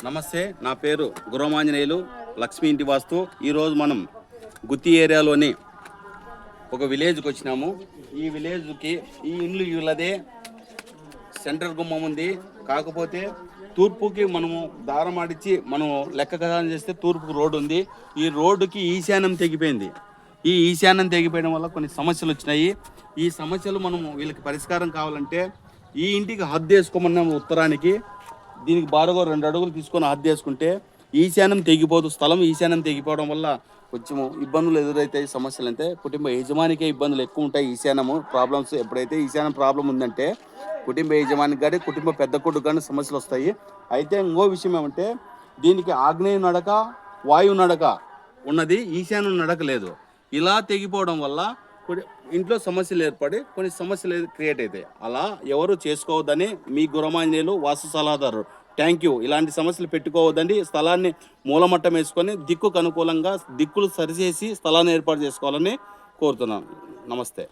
నమస్తే, నా పేరు గురమాంజనేయులు, లక్ష్మీ ఇంటి వాస్తు. ఈరోజు మనం గుత్తి ఏరియాలోని ఒక విలేజ్కి వచ్చినాము. ఈ విలేజ్కి ఈ ఇల్లు వీళ్ళదే, సెంటర్ గుమ్మం ఉంది. కాకపోతే తూర్పుకి మనము దారం ఆడిచ్చి మనం లెక్క కథాన్ని చేస్తే తూర్పుకు రోడ్డు ఉంది. ఈ రోడ్డుకి ఈశాన్యం తెగిపోయింది. ఈ ఈశాన్యం తెగిపోయడం వల్ల కొన్ని సమస్యలు వచ్చినాయి. ఈ సమస్యలు మనము వీళ్ళకి పరిష్కారం కావాలంటే ఈ ఇంటికి హద్దు వేసుకోమన్నాము ఉత్తరానికి. దీనికి బారుగా 2 అడుగులు తీసుకొని హద్దు వేసుకుంటే ఈశాన్యం తెగిపోదు. స్థలం ఈశాన్యం తెగిపోవడం వల్ల కొంచెం ఇబ్బందులు ఎదురైతాయి. సమస్యలు అంటే కుటుంబ యజమానికే ఇబ్బందులు ఎక్కువ ఉంటాయి. ఈశాన్యము ప్రాబ్లమ్స్ ఎప్పుడైతే ఈశాన్యం ప్రాబ్లం ఉందంటే కుటుంబ యజమానికి కానీ కుటుంబ పెద్ద కొడుకు కానీ సమస్యలు వస్తాయి. అయితే ఇంకో విషయం ఏమంటే దీనికి ఆగ్నేయ నడక, వాయు నడక ఉన్నది, ఈశాన్యం నడక లేదు. ఇలా తెగిపోవడం వల్ల ఇంట్లో సమస్యలు ఏర్పడి కొన్ని సమస్యలు క్రియేట్ అవుతాయి. అలా ఎవరు చేసుకోవద్దని మీ గురమాంజనేయులు వాస్తు సలహాదారు. Thank you. ఇలాంటి సమస్యలు పెట్టుకోవద్దండి. స్థలాన్ని మూలమట్టం వేసుకొని దిక్కుకు అనుకూలంగా దిక్కులు సరిచేసి స్థలాన్ని ఏర్పాటు చేసుకోవాలని కోరుతున్నాను. నమస్తే.